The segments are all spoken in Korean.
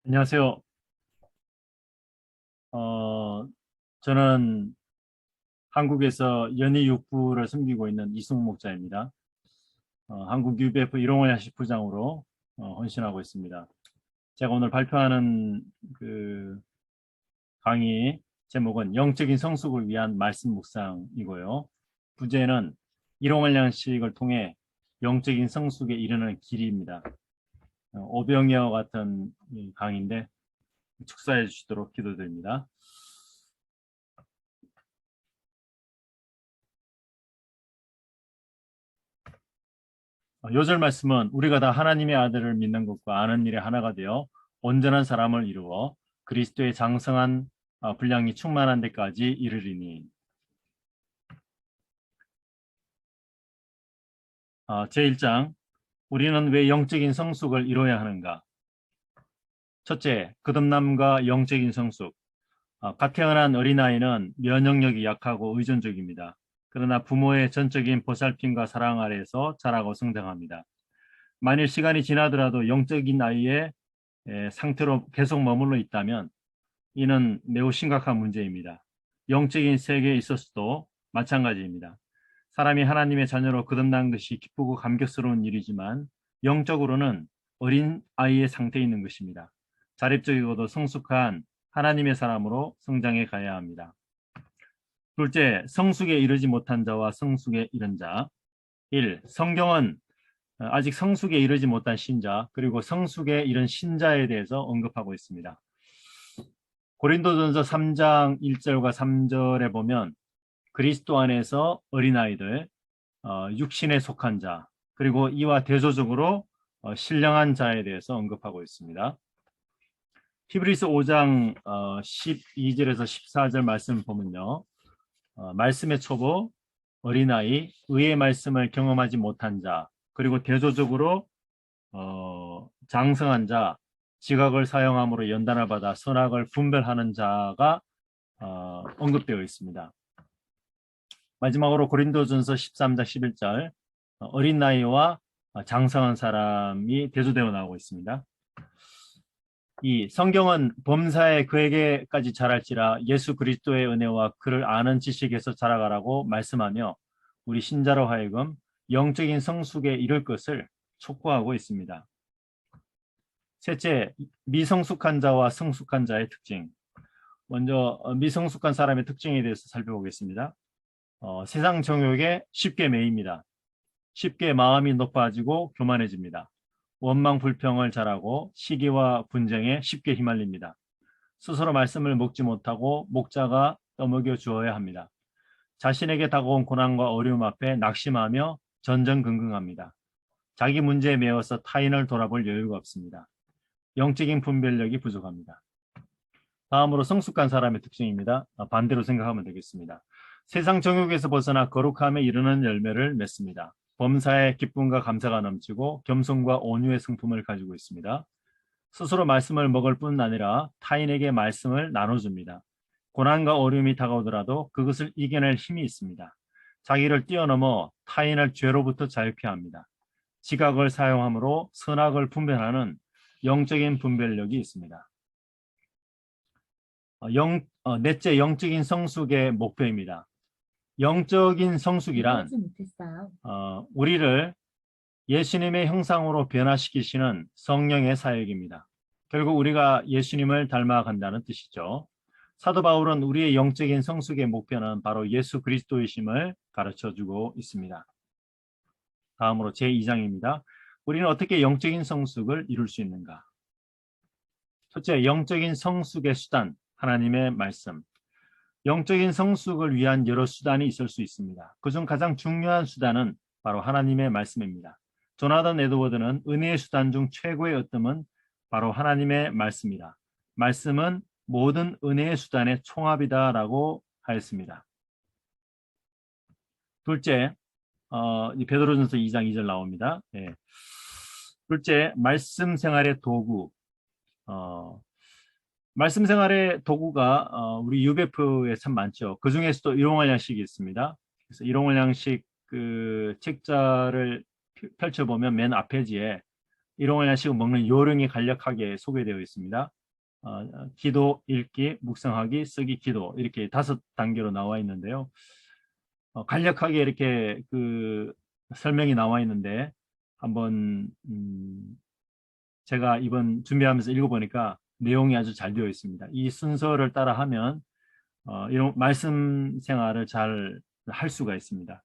안녕하세요. 어, 저는 한국에서 연희 육부를 섬기고 있는 이승우 목자입니다. 한국 UBF 일용할 야식 부장으로 헌신하고 있습니다. 제가 오늘 발표하는 그 강의 제목은 영적인 성숙을 위한 말씀 묵상이고요. 부제는 일용할 양식을 통해 영적인 성숙에 이르는 길입니다. 오병이어 같은 이 강의인데 축사해 주시도록 기도드립니다. 요절 말씀은 우리가 다 하나님의 아들을 믿는 것과 아는 일에 하나가 되어 온전한 사람을 이루어 그리스도의 장성한 분량이 충만한 데까지 이르리니. 제1장, 우리는 왜 영적인 성숙을 이뤄야 하는가? 첫째, 거듭남과 영적인 성숙. 갓 태어난 어린아이는 면역력이 약하고 의존적입니다. 그러나 부모의 전적인 보살핌과 사랑 아래에서 자라고 성장합니다. 만일 시간이 지나더라도 영적인 아이의 상태로 계속 머물러 있다면 이는 매우 심각한 문제입니다. 영적인 세계에 있어서도 마찬가지입니다. 사람이 하나님의 자녀로 거듭난 것이 기쁘고 감격스러운 일이지만 영적으로는 어린 아이의 상태에 있는 것입니다. 자립적이고도 성숙한 하나님의 사람으로 성장해 가야 합니다. 둘째, 성숙에 이르지 못한 자와 성숙에 이른 자. 1. 성경은 아직 성숙에 이르지 못한 신자, 그리고 성숙에 이른 신자에 대해서 언급하고 있습니다. 고린도전서 3장 1절과 3절에 보면 그리스도 안에서 어린아이들, 육신에 속한 자, 그리고 이와 대조적으로 신령한 자에 대해서 언급하고 있습니다. 히브리서 5장 12절에서 14절 말씀 보면요. 말씀의 초보, 어린아이, 의의 말씀을 경험하지 못한 자, 그리고 대조적으로 장성한 자, 지각을 사용함으로 연단을 받아 선악을 분별하는 자가 언급되어 있습니다. 마지막으로 고린도전서 13장 11절, 어린 나이와 장성한 사람이 대조되어 나오고 있습니다. 이 성경은 범사에 그에게까지 자랄지라 예수 그리스도의 은혜와 그를 아는 지식에서 자라가라고 말씀하며 우리 신자로 하여금 영적인 성숙에 이를 것을 촉구하고 있습니다. 셋째, 미성숙한 자와 성숙한 자의 특징. 먼저 미성숙한 사람의 특징에 대해서 살펴보겠습니다. 세상 정욕에 쉽게 매입니다. 쉽게 마음이 높아지고 교만해집니다. 원망 불평을 잘하고 시기와 분쟁에 쉽게 휘말립니다. 스스로 말씀을 먹지 못하고 목자가 떠먹여 주어야 합니다. 자신에게 다가온 고난과 어려움 앞에 낙심하며 전전긍긍합니다. 자기 문제에 매여서 타인을 돌아볼 여유가 없습니다. 영적인 분별력이 부족합니다. 다음으로 성숙한 사람의 특징입니다. 반대로 생각하면 되겠습니다. 세상 정욕에서 벗어나 거룩함에 이르는 열매를 맺습니다. 범사에 기쁨과 감사가 넘치고 겸손과 온유의 성품을 가지고 있습니다. 스스로 말씀을 먹을 뿐 아니라 타인에게 말씀을 나눠줍니다. 고난과 어려움이 다가오더라도 그것을 이겨낼 힘이 있습니다. 자기를 뛰어넘어 타인을 죄로부터 자유케 합니다. 지각을 사용함으로 선악을 분별하는 영적인 분별력이 있습니다. 넷째, 영적인 성숙의 목표입니다. 영적인 성숙이란 우리를 예수님의 형상으로 변화시키시는 성령의 사역입니다. 결국 우리가 예수님을 닮아간다는 뜻이죠. 사도 바울은 우리의 영적인 성숙의 목표는 바로 예수 그리스도이심을 가르쳐주고 있습니다. 다음으로 제2장입니다. 우리는 어떻게 영적인 성숙을 이룰 수 있는가? 첫째, 영적인 성숙의 수단, 하나님의 말씀. 영적인 성숙을 위한 여러 수단이 있을 수 있습니다. 그중 가장 중요한 수단은 바로 하나님의 말씀입니다. 조나단 에드워드는 은혜의 수단 중 최고의 어뜸은 바로 하나님의 말씀이다. 말씀은 모든 은혜의 수단의 총합이다라고 하였습니다. 둘째, 베드로전서 2장 2절 나옵니다. 예. 둘째, 말씀 생활의 도구. 말씀 생활의 도구가 우리 UBF에 참 많죠. 그 중에서도 일용할 양식이 있습니다. 그래서 일용할 양식 그 책자를 펼쳐보면 맨 앞페이지에 일용할 야식을 먹는 요령이 간략하게 소개되어 있습니다. 기도, 읽기, 묵상하기, 쓰기, 기도 이렇게 5단계로 나와 있는데요. 간략하게 이렇게 그 설명이 나와 있는데 한번 제가 이번 준비하면서 읽어보니까 내용이 아주 잘 되어 있습니다. 이 순서를 따라하면 이런 말씀 생활을 잘 할 수가 있습니다.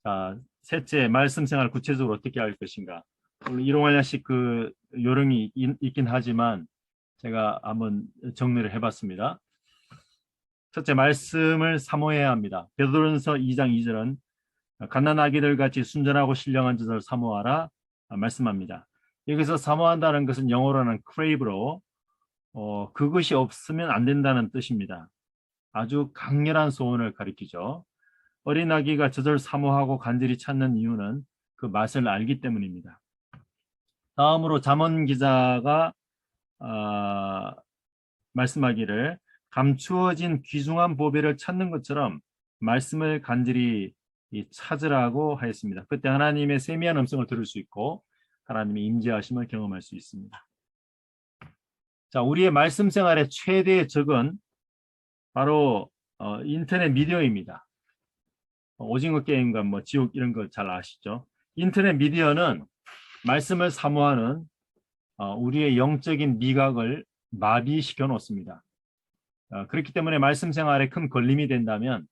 자, 셋째, 말씀 생활 구체적으로 어떻게 할 것인가. 물론 일용할야식 그 요령이 있긴 하지만 제가 한번 정리를 해봤습니다. 첫째, 말씀을 사모해야 합니다. 베드로전서 2장 2절은 갓난아기들 같이 순전하고 신령한 자들 사모하라 말씀합니다. 여기서 사모한다는 것은 영어로는 crave로 그것이 없으면 안 된다는 뜻입니다. 아주 강렬한 소원을 가리키죠. 어린아기가 저절 사모하고 간절히 찾는 이유는 그 맛을 알기 때문입니다. 다음으로 잠언 기자가 말씀하기를 감추어진 귀중한 보배를 찾는 것처럼 말씀을 간절히 찾으라고 하였습니다. 그때 하나님의 세미한 음성을 들을 수 있고 하나님의 임재하심을 경험할 수 있습니다. 자, 우리의 말씀 생활의 최대의 적은 바로 인터넷 미디어입니다. 오징어 게임과 뭐 지옥 이런 거 잘 아시죠? 인터넷 미디어는 말씀을 사모하는 우리의 영적인 미각을 마비시켜 놓습니다. 그렇기 때문에 말씀 생활에 큰 걸림이 된다면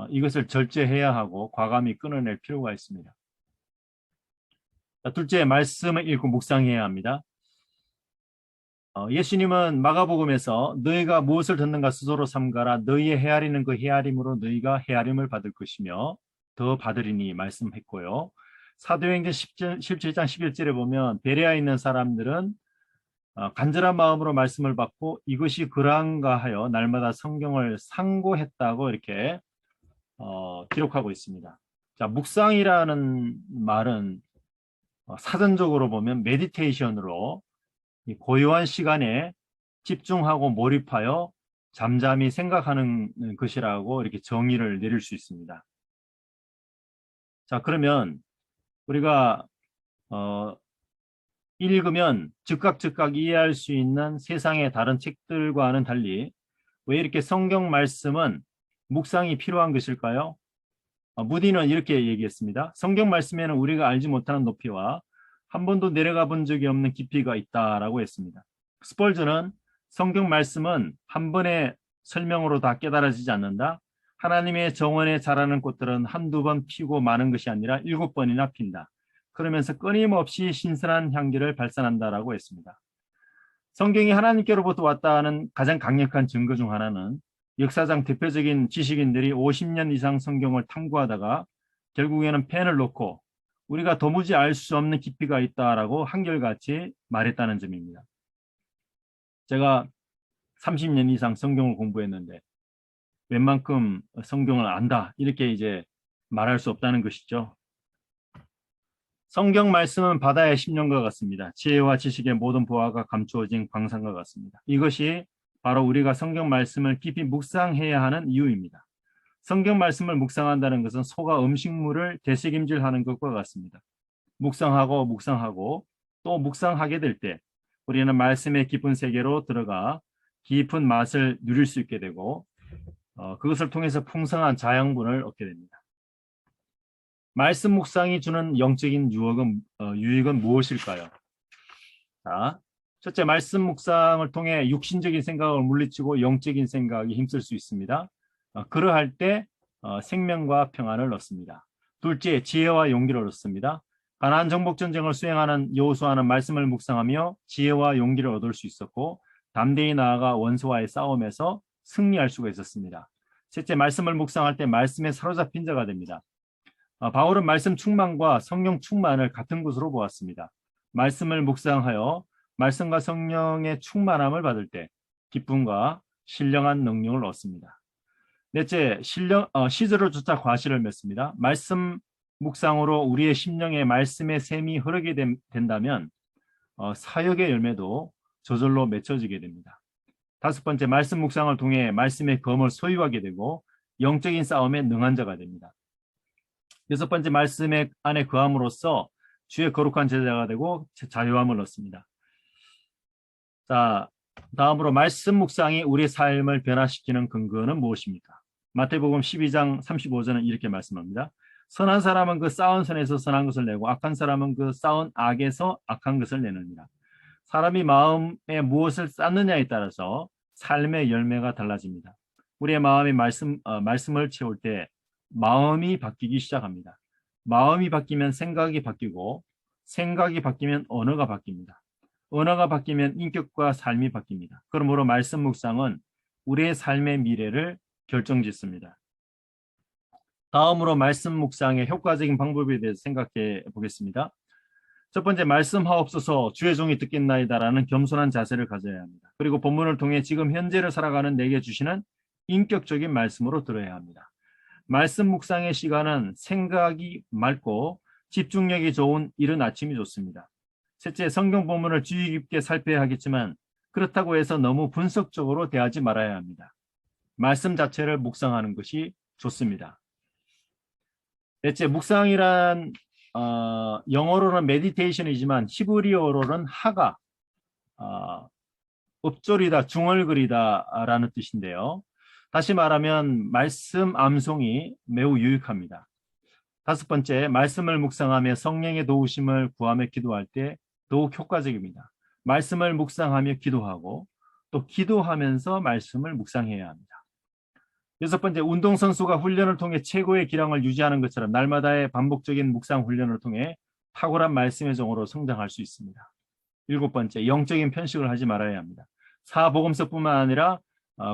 이것을 절제해야 하고 과감히 끊어낼 필요가 있습니다. 자, 둘째, 말씀을 읽고 묵상해야 합니다. 예수님은 마가복음에서 너희가 무엇을 듣는가 스스로 삼가라. 너희의 헤아리는 그 헤아림으로 너희가 헤아림을 받을 것이며 더 받으리니 말씀했고요. 사도행전 17장 11절에 보면 베레아에 있는 사람들은 간절한 마음으로 말씀을 받고 이것이 그러한가 하여 날마다 성경을 상고했다고 이렇게 기록하고 있습니다. 자, 묵상이라는 말은 사전적으로 보면 메디테이션으로 고요한 시간에 집중하고 몰입하여 잠잠히 생각하는 것이라고 이렇게 정의를 내릴 수 있습니다. 자, 그러면 우리가 읽으면 즉각 이해할 수 있는 세상의 다른 책들과는 달리 왜 이렇게 성경 말씀은 묵상이 필요한 것일까요? 무디는 이렇게 얘기했습니다. 성경 말씀에는 우리가 알지 못하는 높이와 한 번도 내려가 본 적이 없는 깊이가 있다라고 했습니다. 스펄전은 성경 말씀은 한 번의 설명으로 다 깨달아지지 않는다. 하나님의 정원에 자라는 꽃들은 한두 번 피고 마는 것이 아니라 7번이나 핀다. 그러면서 끊임없이 신선한 향기를 발산한다라고 했습니다. 성경이 하나님께로부터 왔다는 가장 강력한 증거 중 하나는 역사상 대표적인 지식인들이 50년 이상 성경을 탐구하다가 결국에는 펜을 놓고 우리가 도무지 알 수 없는 깊이가 있다라고 한결같이 말했다는 점입니다. 제가 30년 이상 성경을 공부했는데 웬만큼 성경을 안다 이렇게 이제 말할 수 없다는 것이죠. 성경 말씀은 바다의 심령과 같습니다. 지혜와 지식의 모든 보화가 감추어진 광산과 같습니다. 이것이 바로 우리가 성경 말씀을 깊이 묵상해야 하는 이유입니다. 성경 말씀을 묵상한다는 것은 소가 음식물을 되새김질하는 것과 같습니다. 묵상하고 또 묵상하게 될 때 우리는 말씀의 깊은 세계로 들어가 깊은 맛을 누릴 수 있게 되고 그것을 통해서 풍성한 자양분을 얻게 됩니다. 말씀 묵상이 주는 영적인 유익은 무엇일까요? 자, 첫째, 말씀 묵상을 통해 육신적인 생각을 물리치고 영적인 생각이 힘쓸 수 있습니다. 그러할 때 생명과 평안을 얻습니다. 둘째, 지혜와 용기를 얻습니다. 가나안 정복 전쟁을 수행하는 여호수아는 말씀을 묵상하며 지혜와 용기를 얻을 수 있었고 담대히 나아가 원수와의 싸움에서 승리할 수가 있었습니다. 셋째, 말씀을 묵상할 때 말씀에 사로잡힌 자가 됩니다. 바울은 말씀 충만과 성령 충만을 같은 것으로 보았습니다. 말씀을 묵상하여 말씀과 성령의 충만함을 받을 때 기쁨과 신령한 능력을 얻습니다. 넷째, 시절을 쫓아 과실을 맺습니다. 말씀 묵상으로 우리의 심령에 말씀의 샘이 흐르게 된다면 사역의 열매도 저절로 맺혀지게 됩니다. 다섯 번째, 말씀 묵상을 통해 말씀의 검을 소유하게 되고 영적인 싸움에 능한 자가 됩니다. 여섯 번째, 말씀의 안에 거함으로써 주의 거룩한 제자가 되고 자유함을 얻습니다. 자, 다음으로 말씀 묵상이 우리 삶을 변화시키는 근거는 무엇입니까? 마태복음 12장 35절은 이렇게 말씀합니다. 선한 사람은 그 쌓은 선에서 선한 것을 내고 악한 사람은 그 쌓은 악에서 악한 것을 내느니라. 사람이 마음에 무엇을 쌓느냐에 따라서 삶의 열매가 달라집니다. 우리의 마음이 말씀을 채울 때 마음이 바뀌기 시작합니다. 마음이 바뀌면 생각이 바뀌고 생각이 바뀌면 언어가 바뀝니다. 언어가 바뀌면 인격과 삶이 바뀝니다. 그러므로 말씀 묵상은 우리의 삶의 미래를 결정짓습니다. 다음으로 말씀 묵상의 효과적인 방법에 대해서 생각해 보겠습니다. 첫 번째, 말씀하옵소서 주의 종이 듣겠나이다라는 겸손한 자세를 가져야 합니다. 그리고 본문을 통해 지금 현재를 살아가는 내게 주시는 인격적인 말씀으로 들어야 합니다. 말씀 묵상의 시간은 생각이 맑고 집중력이 좋은 이른 아침이 좋습니다. 셋째, 성경 본문을 주의 깊게 살펴야 하겠지만 그렇다고 해서 너무 분석적으로 대하지 말아야 합니다. 말씀 자체를 묵상하는 것이 좋습니다. 넷째, 묵상이란 영어로는 메디테이션이지만 히브리어로는 하가, 읊조리다, 중얼거리다 라는 뜻인데요. 다시 말하면 말씀 암송이 매우 유익합니다. 다섯 번째, 말씀을 묵상하며 성령의 도우심을 구하며 기도할 때 더욱 효과적입니다. 말씀을 묵상하며 기도하고 또 기도하면서 말씀을 묵상해야 합니다. 여섯 번째, 운동선수가 훈련을 통해 최고의 기량을 유지하는 것처럼 날마다의 반복적인 묵상 훈련을 통해 탁월한 말씀의 종으로 성장할 수 있습니다. 일곱 번째, 영적인 편식을 하지 말아야 합니다. 사복음서뿐만 아니라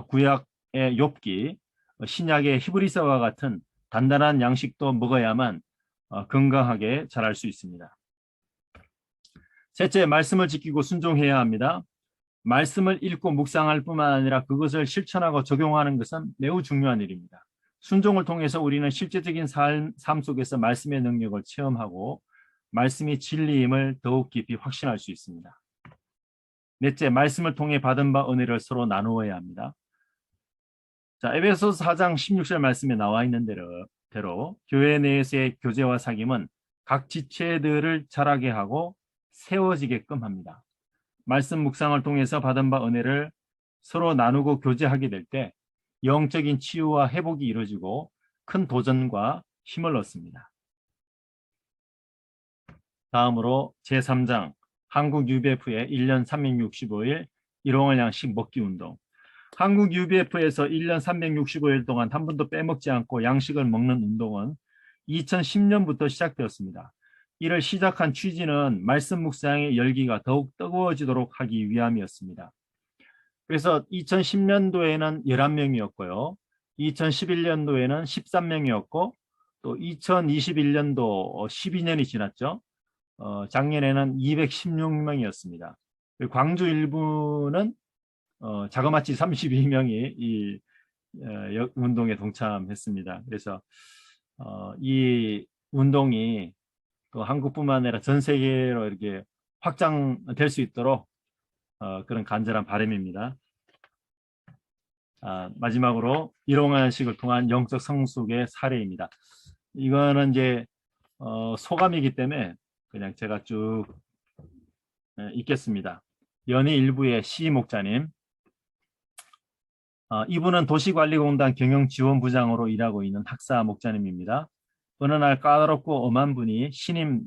구약의 욥기, 신약의 히브리서와 같은 단단한 양식도 먹어야만 건강하게 자랄 수 있습니다. 셋째, 말씀을 지키고 순종해야 합니다. 말씀을 읽고 묵상할 뿐만 아니라 그것을 실천하고 적용하는 것은 매우 중요한 일입니다. 순종을 통해서 우리는 실제적인 삶 속에서 말씀의 능력을 체험하고 말씀이 진리임을 더욱 깊이 확신할 수 있습니다. 넷째, 말씀을 통해 받은 바 은혜를 서로 나누어야 합니다. 자, 에베소서 4장 16절 말씀에 나와 있는 대로 교회 내에서의 교제와 사귐은 각 지체들을 자라게 하고 세워지게끔 합니다. 말씀 묵상을 통해서 받은 바 은혜를 서로 나누고 교제하게 될 때 영적인 치유와 회복이 이루어지고 큰 도전과 힘을 얻습니다. 다음으로 제3장 한국 UBF의 1년 365일 일용할 양식 먹기 운동. 한국 UBF에서 1년 365일 동안 한 번도 빼먹지 않고 양식을 먹는 운동은 2010년부터 시작되었습니다. 이를 시작한 취지는 말씀 묵상의 열기가 더욱 뜨거워지도록 하기 위함이었습니다. 그래서 2010년도에는 11명이었고요. 2011년도에는 13명이었고 또 2021년도 12년이 지났죠. 작년에는 216명이었습니다. 광주 일부는 자그마치 32명이 이 운동에 동참했습니다. 그래서 이 운동이 또 한국뿐만 아니라 전 세계로 이렇게 확장될 수 있도록 그런 간절한 바람입니다. 마지막으로 일용한식을 통한 영적 성숙의 사례입니다. 이거는 이제 소감이기 때문에 그냥 제가 쭉 읽겠습니다. 연희 일부의 시 목자님, 이분은 도시관리공단 경영지원부장으로 일하고 있는 학사 목자님입니다. 어느 날 까다롭고 엄한 분이 신임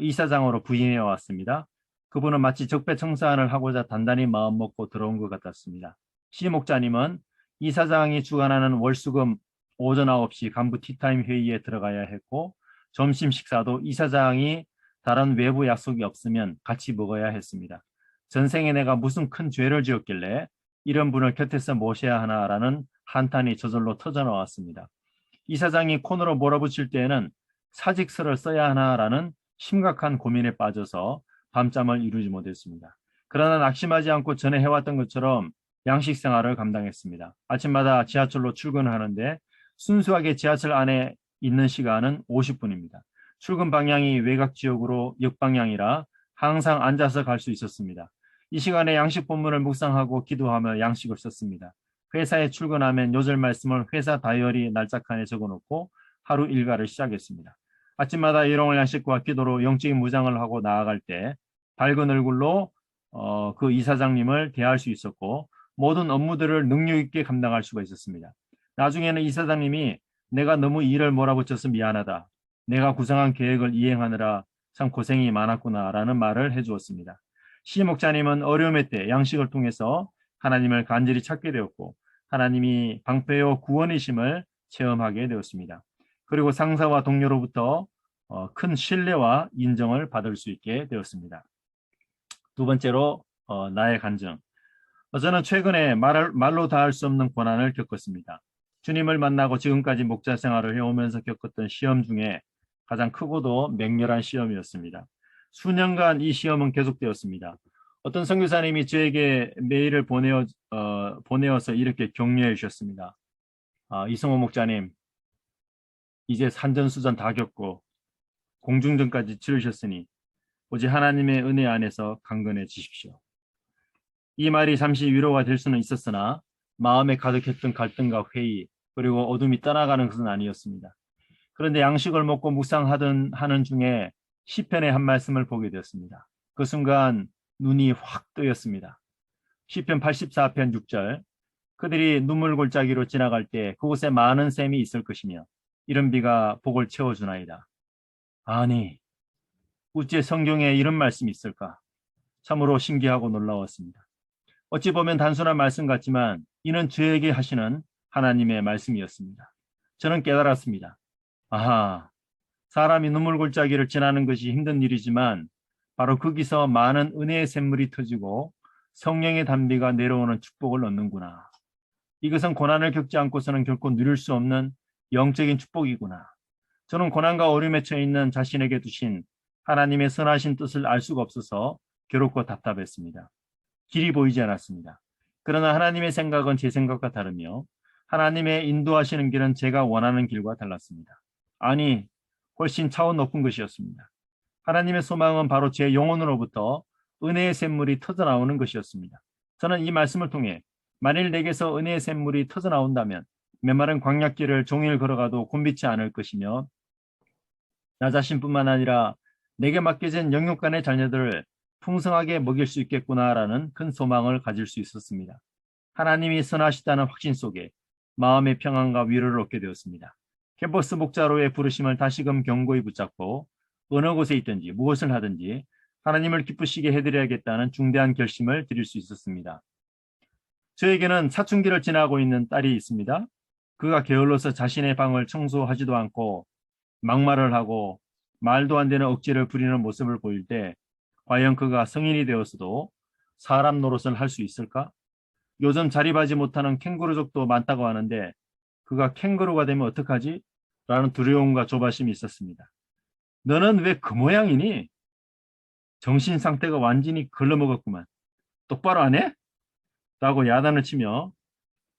이사장으로 부임해 왔습니다. 그분은 마치 적폐청산을 하고자 단단히 마음먹고 들어온 것 같았습니다. 시 목자님은 이사장이 주관하는 월수금 오전 9시 간부 티타임 회의에 들어가야 했고 점심 식사도 이사장이 다른 외부 약속이 없으면 같이 먹어야 했습니다. 전생에 내가 무슨 큰 죄를 지었길래 이런 분을 곁에서 모셔야 하나라는 한탄이 저절로 터져나왔습니다. 이사장이 콘으로 몰아붙일 때에는 사직서를 써야 하나라는 심각한 고민에 빠져서 밤잠을 이루지 못했습니다. 그러나 낙심하지 않고 전에 해왔던 것처럼 양식 생활을 감당했습니다. 아침마다 지하철로 출근을 하는데 순수하게 지하철 안에 있는 시간은 50분입니다. 출근 방향이 외곽 지역으로 역방향이라 항상 앉아서 갈 수 있었습니다. 이 시간에 양식 본문을 묵상하고 기도하며 양식을 썼습니다. 회사에 출근하면 요절 말씀을 회사 다이어리 날짜칸에 적어놓고 하루 일과를 시작했습니다. 아침마다 일용할 양식과 기도로 영적인 무장을 하고 나아갈 때 밝은 얼굴로 그 이사장님을 대할 수 있었고 모든 업무들을 능력 있게 감당할 수가 있었습니다. 나중에는 이사장님이 내가 너무 일을 몰아붙여서 미안하다. 내가 구상한 계획을 이행하느라 참 고생이 많았구나라는 말을 해주었습니다. 시 목자님은 어려움의 때 양식을 통해서 하나님을 간절히 찾게 되었고 하나님이 방패요 구원이심을 체험하게 되었습니다. 그리고 상사와 동료로부터 큰 신뢰와 인정을 받을 수 있게 되었습니다. 두 번째로 나의 간증. 저는 최근에 말로 다 할 수 없는 고난을 겪었습니다. 주님을 만나고 지금까지 목자 생활을 해오면서 겪었던 시험 중에 가장 크고도 맹렬한 시험이었습니다. 수년간 이 시험은 계속되었습니다. 어떤 선교사님이 저에게 메일을 보내어서 이렇게 격려해 주셨습니다. 이승호 목자님, 이제 산전수전 다 겪고 공중전까지 치르셨으니 오직 하나님의 은혜 안에서 강건해지십시오. 이 말이 잠시 위로가 될 수는 있었으나 마음에 가득했던 갈등과 회의 그리고 어둠이 떠나가는 것은 아니었습니다. 그런데 양식을 먹고 묵상하는 중에 시편의 한 말씀을 보게 되었습니다. 그 순간 눈이 확 뜨였습니다. 시편 84편 6절 그들이 눈물 골짜기로 지나갈 때 그곳에 많은 샘이 있을 것이며 이른 비가 복을 채워주나이다. 아니, 어찌 성경에 이런 말씀이 있을까? 참으로 신기하고 놀라웠습니다. 어찌 보면 단순한 말씀 같지만 이는 저에게 하시는 하나님의 말씀이었습니다. 저는 깨달았습니다. 아하, 사람이 눈물 골짜기를 지나는 것이 힘든 일이지만 바로 거기서 많은 은혜의 샘물이 터지고 성령의 단비가 내려오는 축복을 얻는구나. 이것은 고난을 겪지 않고서는 결코 누릴 수 없는 영적인 축복이구나. 저는 고난과 어려움에 처해 있는 자신에게 두신 하나님의 선하신 뜻을 알 수가 없어서 괴롭고 답답했습니다. 길이 보이지 않았습니다. 그러나 하나님의 생각은 제 생각과 다르며 하나님의 인도하시는 길은 제가 원하는 길과 달랐습니다. 아니, 훨씬 차원 높은 것이었습니다. 하나님의 소망은 바로 제 영혼으로부터 은혜의 샘물이 터져나오는 것이었습니다. 저는 이 말씀을 통해 만일 내게서 은혜의 샘물이 터져나온다면 메마른 광야길을 종일 걸어가도 곤비치 않을 것이며 나 자신뿐만 아니라 내게 맡겨진 영육간의 자녀들을 풍성하게 먹일 수 있겠구나라는 큰 소망을 가질 수 있었습니다. 하나님이 선하시다는 확신 속에 마음의 평안과 위로를 얻게 되었습니다. 캠퍼스 목자로의 부르심을 다시금 견고히 붙잡고 어느 곳에 있든지 무엇을 하든지 하나님을 기쁘시게 해드려야겠다는 중대한 결심을 드릴 수 있었습니다. 저에게는 사춘기를 지나고 있는 딸이 있습니다. 그가 게을러서 자신의 방을 청소하지도 않고 막말을 하고 말도 안 되는 억지를 부리는 모습을 보일 때 과연 그가 성인이 되었어도 사람 노릇을 할 수 있을까? 요즘 자립하지 못하는 캥거루족도 많다고 하는데 그가 캥거루가 되면 어떡하지? 라는 두려움과 조바심이 있었습니다. 너는 왜 그 모양이니? 정신 상태가 완전히 글러먹었구만. 똑바로 안 해? 라고 야단을 치며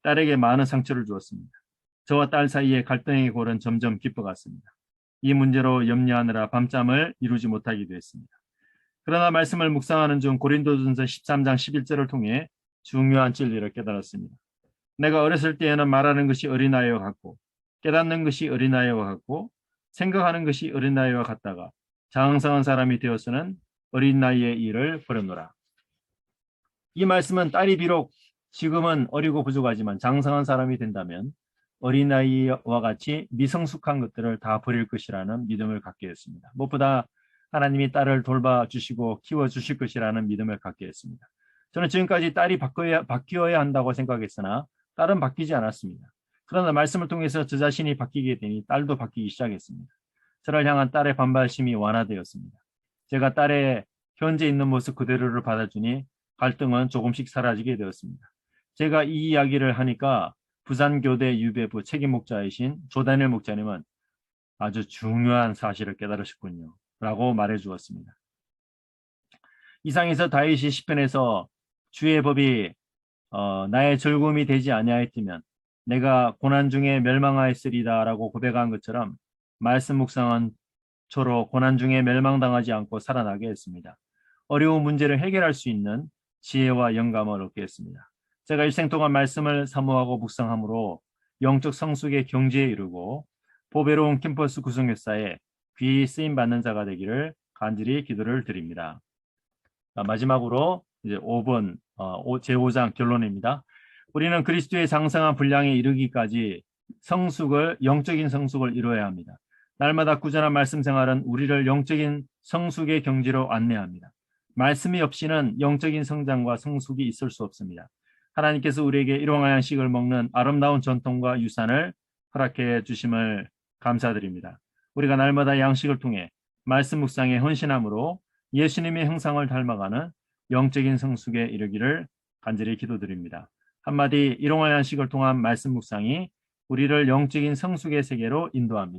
딸에게 많은 상처를 주었습니다. 저와 딸 사이의 갈등의 골은 점점 깊어갔습니다. 이 문제로 염려하느라 밤잠을 이루지 못하기도 했습니다. 그러나 말씀을 묵상하는 중 고린도전서 13장 11절을 통해 중요한 진리를 깨달았습니다. 내가 어렸을 때에는 말하는 것이 어린아이와 같고 깨닫는 것이 어린아이와 같고 생각하는 것이 어린아이와 같다가 장성한 사람이 되어서는 어린 나이의 일을 버렸노라. 이 말씀은 딸이 비록 지금은 어리고 부족하지만 장성한 사람이 된다면 어린아이와 같이 미성숙한 것들을 다 버릴 것이라는 믿음을 갖게 했습니다. 무엇보다 하나님이 딸을 돌봐주시고 키워주실 것이라는 믿음을 갖게 했습니다. 저는 지금까지 딸이 바뀌어야 한다고 생각했으나 딸은 바뀌지 않았습니다. 그러나 말씀을 통해서 저 자신이 바뀌게 되니 딸도 바뀌기 시작했습니다. 저를 향한 딸의 반발심이 완화되었습니다. 제가 딸의 현재 있는 모습 그대로를 받아주니 갈등은 조금씩 사라지게 되었습니다. 제가 이 이야기를 하니까 부산교대 유배부 책임목자이신 조다니엘 목자님은 아주 중요한 사실을 깨달으셨군요. 라고 말해 주었습니다. 이상에서 다윗이 시편에서 주의 법이 나의 즐거움이 되지 아니하였으면 내가 고난 중에 멸망하였으리다 라고 고백한 것처럼 말씀 묵상은 저로 고난 중에 멸망당하지 않고 살아나게 했습니다. 어려운 문제를 해결할 수 있는 지혜와 영감을 얻게 했습니다. 제가 일생 동안 말씀을 사모하고 묵상함으로 영적 성숙의 경지에 이르고 보배로운 캠퍼스 구성회사에 귀히 쓰임 받는 자가 되기를 간절히 기도를 드립니다. 마지막으로 이제 5번 제5장 결론입니다. 우리는 그리스도의 장성한 분량에 이르기까지 영적인 성숙을 이루어야 합니다. 날마다 꾸준한 말씀 생활은 우리를 영적인 성숙의 경지로 안내합니다. 말씀이 없이는 영적인 성장과 성숙이 있을 수 없습니다. 하나님께서 우리에게 일용할 양식을 먹는 아름다운 전통과 유산을 허락해 주심을 감사드립니다. 우리가 날마다 양식을 통해 말씀 묵상에 헌신함으로 예수님의 형상을 닮아가는 영적인 성숙에 이르기를 간절히 기도드립니다. 한마디 일용할 양식을 통한 말씀 묵상이 우리를 영적인 성숙의 세계로 인도합니다.